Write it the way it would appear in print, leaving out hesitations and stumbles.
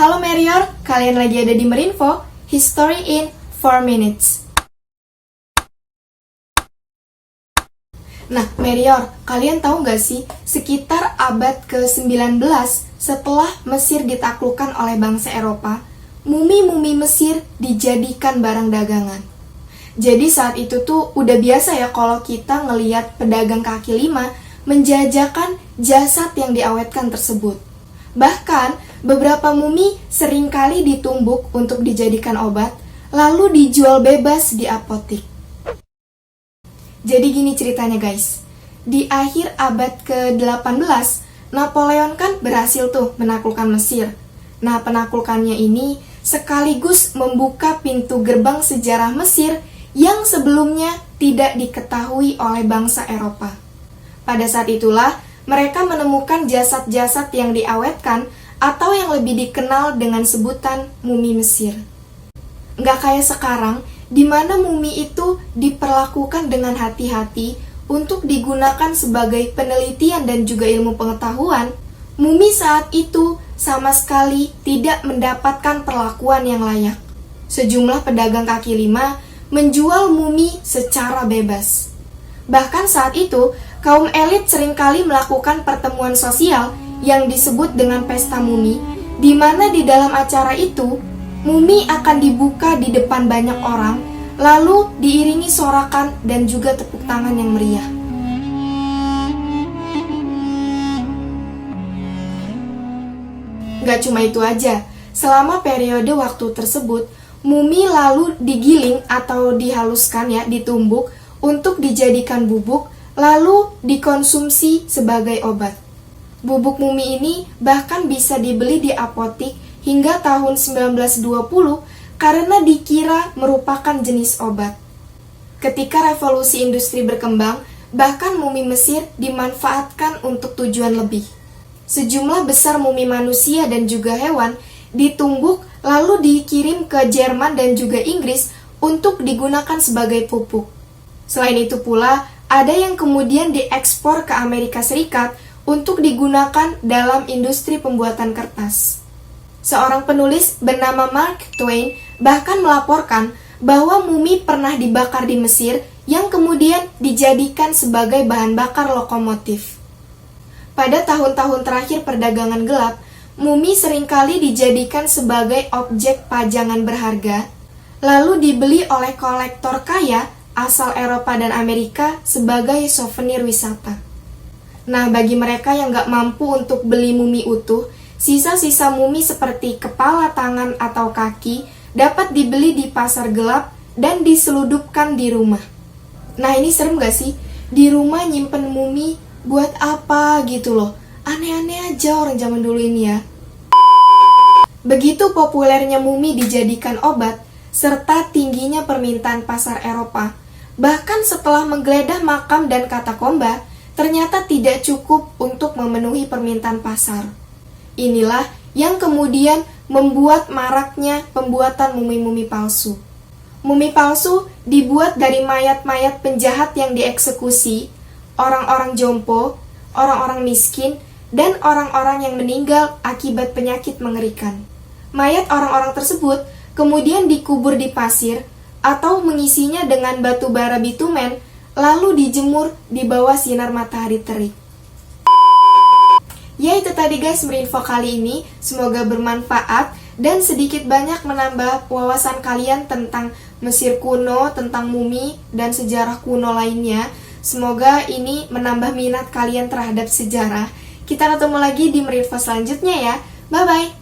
Halo Merior, kalian lagi ada di Merinfo, History in 4 Minutes. Nah, Merior, kalian tahu gak sih, sekitar abad ke-19 setelah Mesir ditaklukkan oleh bangsa Eropa, mumi-mumi Mesir dijadikan barang dagangan. Jadi saat itu tuh udah biasa ya kalau kita ngelihat pedagang kaki lima menjajakan jasad yang diawetkan tersebut. Bahkan, beberapa mumi seringkali ditumbuk untuk dijadikan obat, lalu dijual bebas di apotik. Jadi gini ceritanya guys, di akhir abad ke-18, Napoleon kan berhasil tuh menaklukkan Mesir. Nah, penaklukannya ini sekaligus membuka pintu gerbang sejarah Mesir yang sebelumnya tidak diketahui oleh bangsa Eropa. Pada saat itulah, mereka menemukan jasad-jasad yang diawetkan atau yang lebih dikenal dengan sebutan mumi Mesir. Nggak kayak sekarang, di mana mumi itu diperlakukan dengan hati-hati untuk digunakan sebagai penelitian dan juga ilmu pengetahuan. Mumi saat itu sama sekali tidak mendapatkan perlakuan yang layak. Sejumlah pedagang kaki lima menjual mumi secara bebas. Bahkan saat itu, kaum elit seringkali melakukan pertemuan sosial yang disebut dengan pesta mumi, di mana di dalam acara itu, mumi akan dibuka di depan banyak orang, lalu diiringi sorakan dan juga tepuk tangan yang meriah. Gak cuma itu aja, selama periode waktu tersebut, mumi lalu digiling atau dihaluskan ya, ditumbuk untuk dijadikan bubuk, lalu dikonsumsi sebagai obat. Bubuk mumi ini bahkan bisa dibeli di apotik hingga tahun 1920 karena dikira merupakan jenis obat. Ketika revolusi industri berkembang, bahkan mumi Mesir dimanfaatkan untuk tujuan lebih. Sejumlah besar mumi manusia dan juga hewan ditumbuk lalu dikirim ke Jerman dan juga Inggris untuk digunakan sebagai pupuk. Selain itu pula, ada yang kemudian diekspor ke Amerika Serikat untuk digunakan dalam industri pembuatan kertas. Seorang penulis bernama Mark Twain bahkan melaporkan bahwa mumi pernah dibakar di Mesir yang kemudian dijadikan sebagai bahan bakar lokomotif. Pada tahun-tahun terakhir perdagangan gelap, mumi seringkali dijadikan sebagai objek pajangan berharga, lalu dibeli oleh kolektor kaya asal Eropa dan Amerika sebagai souvenir wisata. Nah, bagi mereka yang gak mampu untuk beli mumi utuh, sisa-sisa mumi seperti kepala, tangan, atau kaki dapat dibeli di pasar gelap dan diseludupkan di rumah. Nah, ini serem gak sih? Di rumah nyimpen mumi buat apa gitu loh. Aneh-aneh aja orang zaman dulu ini ya. Begitu populernya mumi dijadikan obat, serta tingginya permintaan pasar Eropa, bahkan setelah menggeledah makam dan katakomba, ternyata tidak cukup untuk memenuhi permintaan pasar. Inilah yang kemudian membuat maraknya pembuatan mumi-mumi palsu. Mumi palsu dibuat dari mayat-mayat penjahat yang dieksekusi, orang-orang jompo, orang-orang miskin, dan orang-orang yang meninggal akibat penyakit mengerikan. Mayat orang-orang tersebut kemudian dikubur di pasir atau mengisinya dengan batu bara bitumen, lalu dijemur di bawah sinar matahari terik. Ya, itu tadi guys Merinfo kali ini, semoga bermanfaat dan sedikit banyak menambah wawasan kalian tentang Mesir kuno, tentang mumi, dan sejarah kuno lainnya. Semoga ini menambah minat kalian terhadap sejarah. Kita ketemu lagi di Merinfo selanjutnya ya. Bye-bye!